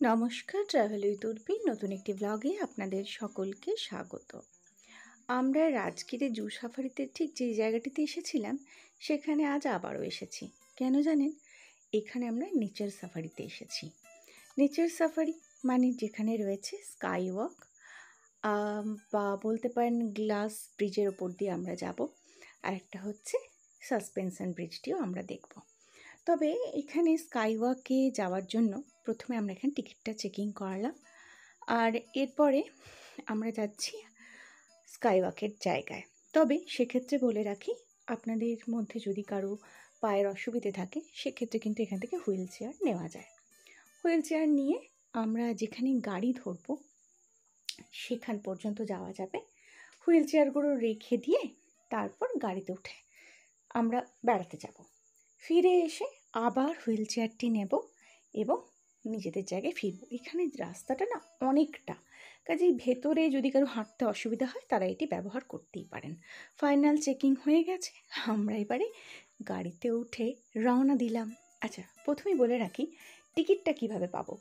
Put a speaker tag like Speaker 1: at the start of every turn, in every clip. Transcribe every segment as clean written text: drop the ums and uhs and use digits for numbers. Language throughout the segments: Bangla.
Speaker 1: নমস্কার, ট্রাভেল উইথ উর্বি নতুন একটি ব্লগে আপনাদের সকলকে স্বাগত। আমরা রাজগীরে জু সাফারিতে ঠিক যে জায়গাটিতে এসেছিলাম সেখানে আজ আবারও এসেছি। কেন জানেন? এখানে আমরা নেচার সাফারিতে এসেছি। নেচার সাফারি মানে যেখানে রয়েছে স্কাই ওয়াক বা বলতে পারেন গ্লাস ব্রিজের ওপর দিয়ে আমরা যাব, আর একটা হচ্ছে সাসপেনশন ব্রিজটিও আমরা দেখব। তবে এখানে স্কাই ওয়াকে যাওয়ার জন্য প্রথমে আমরা এখানে টিকিটটা চেকিং করালাম, আর এরপরে আমরা যাচ্ছি স্কাই ওয়াকের জায়গায়। তবে সেক্ষেত্রে বলে রাখি, আপনাদের মধ্যে যদি কারো পায়ের অসুবিধে থাকে সেক্ষেত্রে কিন্তু এখান থেকে হুইল চেয়ার নেওয়া যায়। হুইল চেয়ার নিয়ে আমরা যেখানে গাড়ি ধরবো সেখান পর্যন্ত যাওয়া যাবে। হুইল চেয়ারগুলো রেখে দিয়ে তারপর গাড়িতে উঠে আমরা বেড়াতে যাব। ফিরে এসে আবার হুইল চেয়ারটি নেব এবং নিজেদের জায়গায় ফিরব। এখানে রাস্তাটা না অনেকটা, কাজেই ভেতরে যদি কারো হাঁটতে অসুবিধা হয় তারা এটি ব্যবহার করতেই পারেন। ফাইনাল চেকিং হয়ে গেছে, আমরা এবারে গাড়িতে উঠে রওনা দিলাম। আচ্ছা, প্রথমেই বলে রাখি টিকিটটা কিভাবে পাবো।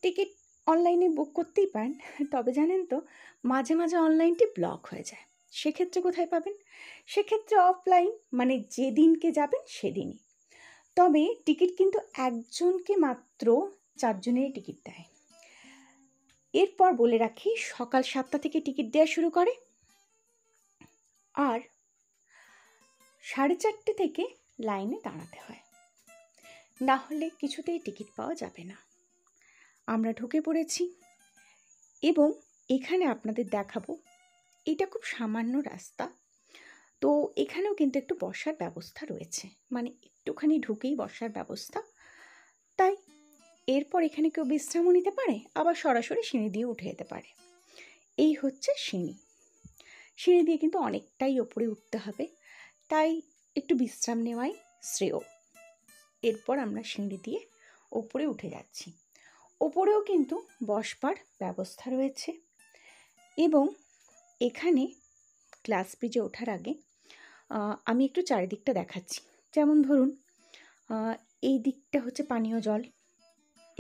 Speaker 1: টিকিট অনলাইনে বুক করতেই পারেন, তবে জানেন তো মাঝে মাঝে অনলাইনটি ব্লক হয়ে যায়। সেক্ষেত্রে কোথায় পাবেন? সেক্ষেত্রে অফলাইন, মানে যেদিনকে যাবেন সেদিনই। তবে টিকিট কিন্তু একজনকে মাত্র 4 জনেরই টিকিট দেয়। এরপর বলে রাখি সকাল 7টা থেকে টিকিট দেওয়া শুরু করে, আর 4:30 থেকে লাইনে দাঁড়াতে হয়, না হলে কিছুতেই টিকিট পাওয়া যাবে না। আমরা ঢুকে পড়েছি এবং এখানে আপনাদের দেখাবো, এটা খুব সামান্য রাস্তা, তো এখানেও কিন্তু একটু বসার ব্যবস্থা রয়েছে, মানে একটুখানি ঢুকেই বসার ব্যবস্থা। তাই এরপর এখানে কেউ বিশ্রামও নিতে পারে, আবার সরাসরি সিঁড়ি দিয়ে উঠে যেতে পারে। এই হচ্ছে সিঁড়ি। সিঁড়ি দিয়ে কিন্তু অনেকটাই ওপরে উঠতে হবে, তাই একটু বিশ্রাম নেওয়াই শ্রেয়। এরপর আমরা সিঁড়ি দিয়ে ওপরে উঠে যাচ্ছি। ওপরেও কিন্তু বসবার ব্যবস্থা রয়েছে এবং এখানে গ্লাস ব্রিজে ওঠার আগে আমি একটু চারিদিকটা দেখাচ্ছি। যেমন ধরুন, এই দিকটা হচ্ছে পানীয় জল,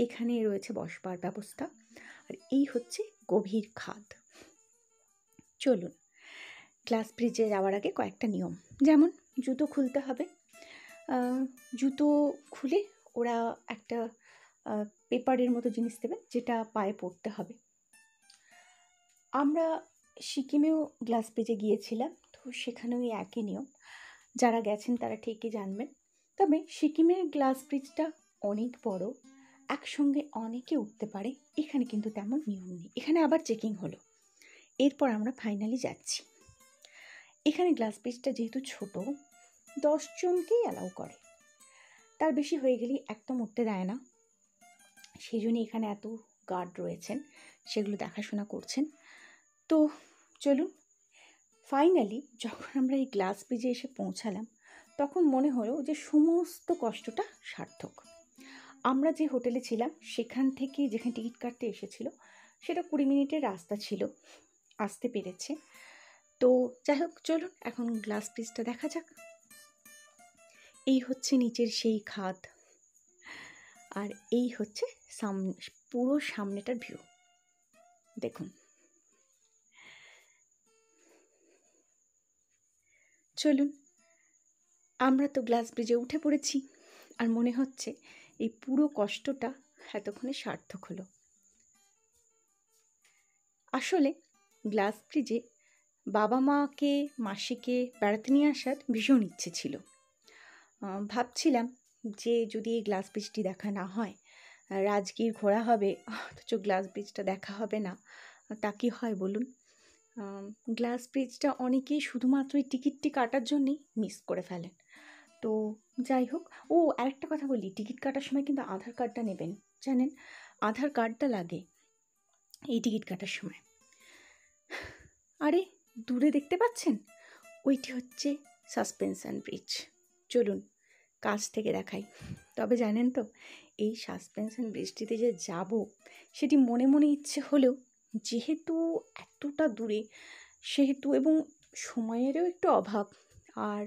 Speaker 1: এখানে রয়েছে বসবার ব্যবস্থা, আর এই হচ্ছে গভীর খাদ। চলুন, গ্লাস ব্রিজে যাওয়ার আগে কয়েকটা নিয়ম, যেমন জুতো খুলতে হবে। জুতো খুলে ওরা একটা পেপারের মতো জিনিস দেবেন যেটা পায়ে পরতে হবে। আমরা সিকিমেও গ্লাস ব্রিজে গিয়েছিলাম, তো সেখানেও একই নিয়ম, যারা গেছেন তারা ঠিকই জানবেন। তবে সিকিমের গ্লাস ব্রিজটা অনেক বড়, একসঙ্গে অনেকে উঠতে পারে, এখানে কিন্তু তেমন নিয়ম নেই। এখানে আবার চেকিং হলো, এরপর আমরা ফাইনালি যাচ্ছি। এখানে গ্লাস ব্রিজটা যেহেতু ছোট, 10 জনকেই অ্যালাউ করে, তার বেশি হয়ে গেলেই একদম উঠতে দেয় না। সেই জন্য এখানে এত গার্ড রয়েছেন, সেগুলো দেখাশোনা করছেন। তো চলুন, ফাইনালি যখন আমরা এই গ্লাস ব্রিজে এসে পৌঁছালাম তখন মনে হলো যে সমস্ত কষ্টটা সার্থক। আমরা যে হোটেলে ছিলাম সেখান থেকে যেখানে টিকিট কাটতে এসেছিল সেটা 20 মিনিটের রাস্তা ছিল, আসতে পেরেছে। তো যাই হোক, চলুন এখন গ্লাস ব্রিজটা দেখা যাক। এই হচ্ছে নিচের সেই খাদ, আর এই হচ্ছে সামনে, পুরো সামনেটার ভিউ দেখুন। চলুন, আমরা তো গ্লাস ব্রিজে উঠে পড়েছি, আর মনে হচ্ছে এই পুরো কষ্টটা এতক্ষণে সার্থক হলো। আসলে গ্লাস ব্রিজে বাবা মাকে মাসিকে বেড়াতে নিয়ে আসার ভীষণ ইচ্ছে ছিল। ভাবছিলাম যে যদি এই গ্লাস ব্রিজটি দেখা না হয়, রাজগীর ঘোরা হবে অথচ গ্লাস ব্রিজটা দেখা হবে না, তা কি হয় বলুন? গ্লাস ব্রিজটা অনেকেই শুধুমাত্র এই টিকিটটি কাটার জন্যেই মিস করে ফেলেন। তো যাই হোক, আরেকটা কথা বলি, টিকিট কাটার সময় কিন্তু আধার কার্ডটা নেবেন, জানেন? আধার কার্ডটা লাগে এই টিকিট কাটার সময়। আরে দূরে দেখতে পাচ্ছেন, ওইটি হচ্ছে সাসপেনশন ব্রিজ। চলুন কাছ থেকে দেখাই। তবে জানেন তো, এই সাসপেনশন ব্রিজটিতে যে যাব সেটি মনে মনে ইচ্ছে হলেও যেহেতু এতটা দূরে সেহেতু, এবং সময়েরও একটু অভাব, আর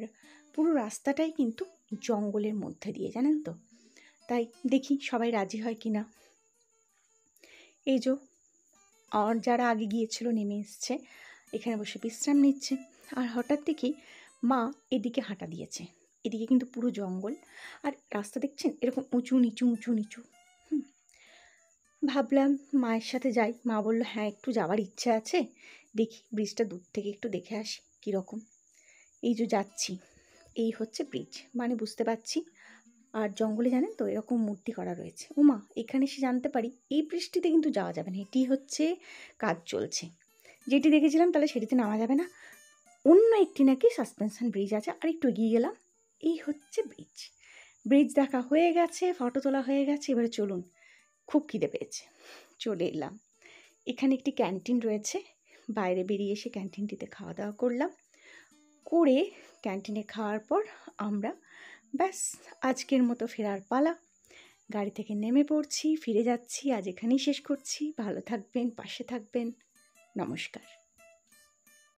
Speaker 1: পুরো রাস্তাটাই কিন্তু জঙ্গলের মধ্যে দিয়ে, জানেন তো, তাই দেখি সবাই রাজি হয় কি না। এই যে আর যারা আগে গিয়েছিল নেমে এসছে, এখানে বসে বিশ্রাম নিচ্ছে। আর হঠাৎ দেখি মা এদিকে হাঁটা দিয়েছে। এদিকে কিন্তু পুরো জঙ্গল, আর রাস্তা দেখছেন এরকম উঁচু নিচু উঁচু নিচু। ভাবলাম মায়ের সাথে যাই। মা বলল হ্যাঁ একটু যাওয়ার ইচ্ছা আছে, দেখি ব্রিজটা দূর থেকে একটু দেখে আসি কীরকম। এই যে যাচ্ছি, এই হচ্ছে ব্রিজ, মানে বুঝতে পারছি। আর জঙ্গলে জানেন তো এরকম মূর্তি করা রয়েছে। ওমা, এখানে এসে জানতে পারি এই বৃষ্টিতে কিন্তু যাওয়া যাবে না, এটি হচ্ছে কাজ চলছে। যেটি দেখেছিলাম তাহলে সেটিতে নামা যাবে না, অন্য একটি নাকি সাসপেনশন ব্রিজ আছে। আর একটু এগিয়ে গেলাম, এই হচ্ছে ব্রিজ। ব্রিজ দেখা হয়ে গেছে, ফটো তোলা হয়ে গেছে, এবারে চলুন। খুব খিদে পেয়েছে, চলে এলাম। এখানে একটি ক্যান্টিন রয়েছে, বাইরে বেরিয়ে এসে ক্যান্টিনটিতে খাওয়া দাওয়া করলাম। করে ক্যান্টিনে খাওয়ার পর আমরা ব্যাস আজকের মতো ফেরার পালা। গাড়ি থেকে নেমে পড়ছি, ফিরে যাচ্ছি। আজ এখানেই শেষ করছি। ভালো থাকবেন, পাশে থাকবেন। নমস্কার।